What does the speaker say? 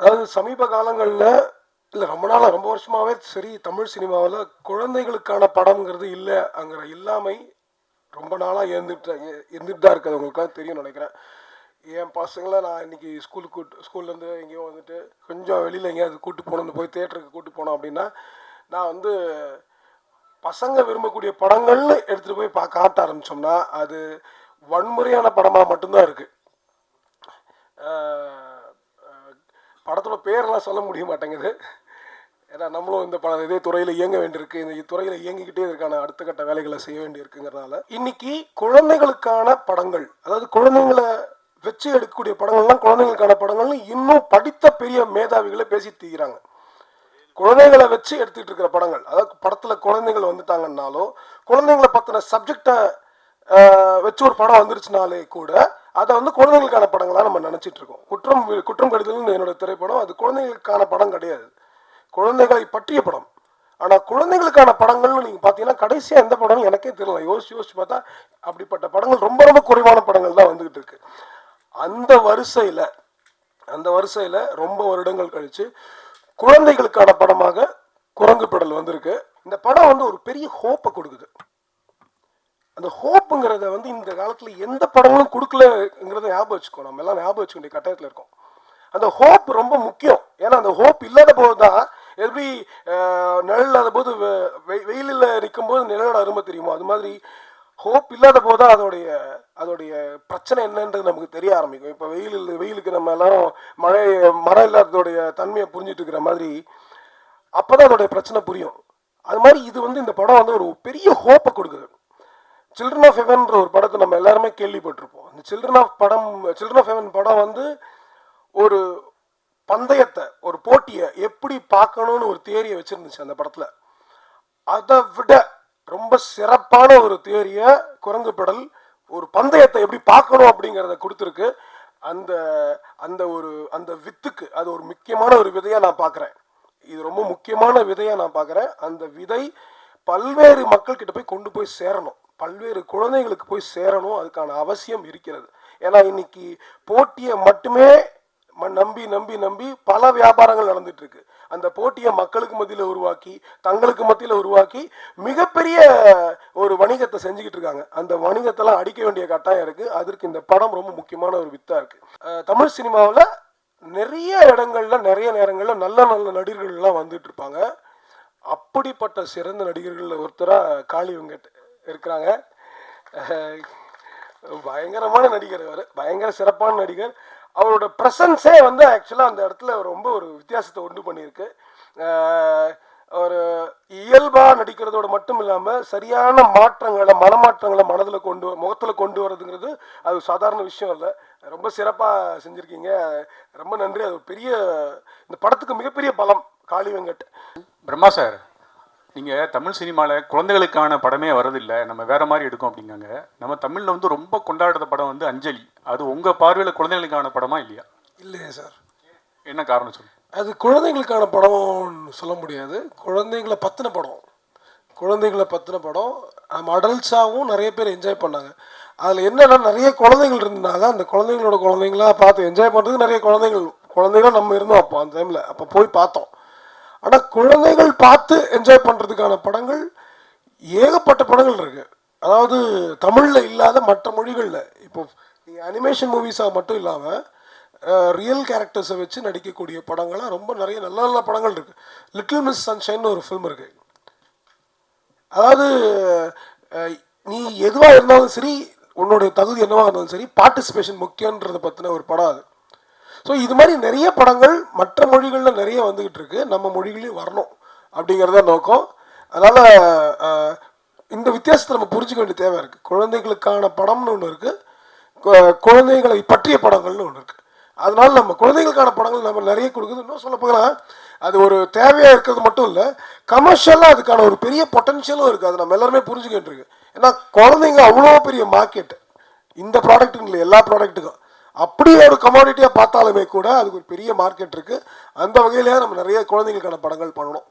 அதாவது சமீப காலங்களில் இல்லை ரொம்ப நாளாக ரொம்ப வருஷமாகவே சரி தமிழ் சினிமாவில் குழந்தைகளுக்கான படம்ங்கிறது இல்லைங்கிற இல்லாமை ரொம்ப நாளாக இருந்துட்டு தான் இருக்குது. உங்களுக்குலாம் தெரியும் நினைக்கிறேன். என் பசங்களை நான் இன்றைக்கி ஸ்கூல்லேருந்து எங்கேயோ வந்துட்டு கொஞ்சம் வெளியில் எங்கேயாவது கூப்பிட்டு போகணும், போய் தேட்டருக்கு கூப்பிட்டு போனோம் அப்படின்னா நான் வந்து பசங்க விரும்பக்கூடிய படங்கள்னு எடுத்துகிட்டு போய் காட்ட ஆரம்பித்தோம்னா அது வன்முறையான படமாக மட்டும்தான் இருக்குது. படத்தோட பேரெல்லாம் சொல்ல முடிய மாட்டேங்குது. ஏன்னா நம்மளும் இந்த இதே துறையில் இயங்க வேண்டியிருக்கு, இந்த துறையில் இயங்கிக்கிட்டே இருக்கான அடுத்த கட்ட வேலைகளை செய்ய வேண்டியிருக்குங்கிறதுனால இன்னைக்கு குழந்தைகளுக்கான படங்கள், அதாவது குழந்தைங்களை வச்சு எடுக்கக்கூடிய படங்கள்லாம் குழந்தைங்களுக்கான படங்கள்னு இன்னும் படித்த பெரிய மேதாவிகளை பேசி தீர்றாங்க. குழந்தைகளை வச்சு எடுத்துக்கிட்டு இருக்கிற படங்கள், அதாவது படத்தில் குழந்தைகள் வந்துட்டாங்கன்னாலோ குழந்தைங்களை பற்றின சப்ஜெக்டை வச்சு ஒரு படம் வந்துருச்சுனாலே கூட அதை வந்து குழந்தைகளுக்கான படங்களாக நம்ம நினச்சிட்டு இருக்கோம். குற்றம் கடிதல்னு என்னோட திரைப்படம், அது குழந்தைகளுக்கான படம் கிடையாது, குழந்தைகளை பற்றிய படம். ஆனால் குழந்தைகளுக்கான படங்கள்னு நீங்கள் பார்த்தீங்கன்னா கடைசியாக எந்த படம்னு எனக்கே தெரியல. யோசிச்சு பார்த்தா அப்படிப்பட்ட படங்கள் ரொம்ப ரொம்ப குறைவான படங்கள் தான் வந்துகிட்டு இருக்கு. அந்த வரிசையில் ரொம்ப வருடங்கள் கழிச்சு குழந்தைகளுக்கான படமாக குரங்கு பெடல் வந்திருக்கு. இந்த படம் வந்து ஒரு பெரிய ஹோப்பை கொடுக்குது. அந்த ஹோப்புங்கிறத வந்து இந்த காலத்தில் எந்த படங்களும் கொடுக்கலங்கிறத ஞாபகம் வச்சுக்கோ, நம்ம எல்லாம் ஞாபகம் வச்சுக்க வேண்டிய கட்டாயத்தில் இருக்கோம். அந்த ஹோப் ரொம்ப முக்கியம். ஏன்னா அந்த ஹோப் இல்லாத போது தான், எப்படி நிழல் இல்லாத போது வெயிலில் நிற்கும் போது நிழலோட அருமை தெரியுமோ, அது மாதிரி ஹோப் இல்லாத போது தான் அதோடைய பிரச்சனை என்னன்றது நமக்கு தெரிய ஆரம்பிக்கும். இப்போ வெயிலுக்கு நம்ம எல்லாரும் மரம் இல்லாததோடைய தன்மையை புரிஞ்சுட்டு இருக்கிற மாதிரி அப்போ தான் அதோடைய பிரச்சனை புரியும். அது மாதிரி இது வந்து இந்த படம் வந்து ஒரு பெரிய ஹோப்பை கொடுக்குது. சில்ட்ரன் ஆஃப் ஹெவன்ற ஒரு படத்தை நம்ம எல்லாருமே கேள்விப்பட்டிருப்போம். அந்த சில்ட்ரன் ஆஃப் ஹெவன் படம் வந்து ஒரு பந்தயத்தை, ஒரு போட்டியை எப்படி பார்க்கணும்னு ஒரு தியரியை வச்சிருந்துச்சு அந்த படத்தில். அதை விட ரொம்ப சிறப்பான ஒரு தியரியை குரங்கு பெடல் ஒரு பந்தயத்தை எப்படி பார்க்கணும் அப்படிங்கிறத கொடுத்துருக்கு. அந்த வித்துக்கு அது ஒரு முக்கியமான ஒரு விதையாக நான் பார்க்குறேன். இது ரொம்ப முக்கியமான விதையாக நான் பார்க்குறேன். அந்த விதை பல்வேறு மக்கள்கிட்ட போய் கொண்டு போய் சேரணும், பல்வேறு குழந்தைகளுக்கு போய் சேரணும். அதுக்கான அவசியம் இருக்கிறது. ஏன்னா இன்னைக்கு போட்டியை மட்டுமே நம்பி நம்பி நம்பி பல வியாபாரங்கள் நடந்துட்டு இருக்கு. அந்த போட்டியை மக்களுக்கு மத்தியில் உருவாக்கி, தங்களுக்கு மத்தியில் உருவாக்கி மிகப்பெரிய ஒரு வணிகத்தை செஞ்சுக்கிட்டு இருக்காங்க. அந்த வணிகத்தெல்லாம் அடிக்க வேண்டிய கட்டாயம் இருக்கு. அதற்கு இந்த படம் ரொம்ப முக்கியமான ஒரு வித்தா இருக்கு. தமிழ் சினிமாவில் நிறைய இடங்கள்ல நிறைய நேரங்கள்ல நல்ல நல்ல நடிகர்கள்லாம் வந்துட்டு இருப்பாங்க. அப்படிப்பட்ட சிறந்த நடிகர்கள் ஒருத்தராக காளி வெங்கட் இருக்கிறாங்க. பயங்கரமான நடிகர், அவர் பயங்கர சிறப்பான நடிகர். அவரோட ப்ரெசன்ஸே வந்து ஆக்சுவலாக அந்த இடத்துல ரொம்ப ஒரு வித்தியாசத்தை உண்டு பண்ணியிருக்கு. ஒரு இயல்பாக நடிக்கிறதோடு மட்டும் இல்லாமல் சரியான மனமாற்றங்களை முகத்தில் கொண்டு வரதுங்கிறது அது சாதாரண விஷயம் இல்லை. ரொம்ப சிறப்பாக செஞ்சுருக்கீங்க, ரொம்ப நன்றி. அது பெரிய இந்த படத்துக்கு மிகப்பெரிய பலம் காளி வெங்கட். பிரம்மா சார், நீங்கள் தமிழ் சினிமாவில் குழந்தைகளுக்கான படமே வரதில்லை, நம்ம வேறு மாதிரி எடுக்கும் அப்படிங்காங்க. நம்ம தமிழில் வந்து ரொம்ப கொண்டாடுற படம் வந்து அஞ்சலி. அது உங்கள் பார்வையில் குழந்தைகளுக்கான படமா இல்லையா? இல்லையா சார்? என்ன காரணம் சொல்லு. அது குழந்தைகளுக்கான படம்னு சொல்ல முடியாது, குழந்தைங்களை பற்றின படம். நம்ம அடல்ட்ஸாகவும் நிறைய பேர் என்ஜாய் பண்ணாங்க. அதில் என்னென்னா நிறைய குழந்தைகள் இருந்தனால அந்த குழந்தைங்களா பார்த்து என்ஜாய் பண்ணுறதுக்கு நிறைய குழந்தைகளும் நம்ம இருந்தோம் அப்போ அந்த டைமில். அப்போ போய் பார்த்தோம். ஆனால் குழந்தைகள் பார்த்து என்ஜாய் பண்ணுறதுக்கான படங்கள் ஏகப்பட்ட படங்கள் இருக்குது. அதாவது தமிழில் இல்லாத மற்ற மொழிகளில் இப்போ நீங்கள் அனிமேஷன் மூவிஸாக மட்டும் இல்லாமல் ரியல் கேரக்டர்ஸை வச்சு நடிக்கக்கூடிய படங்களாக ரொம்ப நிறைய நல்ல நல்ல படங்கள் இருக்குது. லிட்டில் மிஸ் சன்ஷைன்னு ஒரு ஃபில்ம் இருக்குது. அதாவது நீ எதுவாக இருந்தாலும் சரி, உன்னுடைய தகுதி என்னவாக இருந்தாலும் சரி, பார்ட்டிசிபேஷன் முக்கியன்றதை பற்றின ஒரு படம் அது. ஸோ இது மாதிரி நிறைய படங்கள் மற்ற மொழிகளில் நிறைய வந்துக்கிட்டு இருக்கு, நம்ம மொழிகளையும் வரணும் அப்படிங்கிறத நோக்கம். அதனால் இந்த வித்தியாசத்தை நம்ம புரிஞ்சுக்க வேண்டிய தேவை இருக்குது. குழந்தைகளுக்கான படம்னு ஒன்று இருக்குது, குழந்தைகளை பற்றிய படங்கள்னு ஒன்று இருக்குது. அதனால நம்ம குழந்தைகளுக்கான படங்கள் நம்ம நிறைய கொடுக்குது. இன்னும் சொல்ல போனால் அது ஒரு தேவையாக இருக்கிறது மட்டும் இல்லை, கமர்ஷியலாக அதுக்கான ஒரு பெரிய பொட்டன்ஷியலும் இருக்குது. அது நம்ம எல்லாருமே புரிஞ்சுக்க வேண்டியிருக்கு. ஏன்னா குழந்தைங்க அவ்வளோ பெரிய மார்க்கெட் இந்த ப்ராடக்ட்டுங்க இல்லை, எல்லா ப்ராடக்ட்டுக்கும். அப்படி ஒரு கமாடிட்டியாக பார்த்தாலுமே கூட அதுக்கு ஒரு பெரிய மார்க்கெட் இருக்குது. அந்த வகையிலேயே நம்ம நிறைய குழந்தைகளுக்கான படங்கள் பண்ணணும்.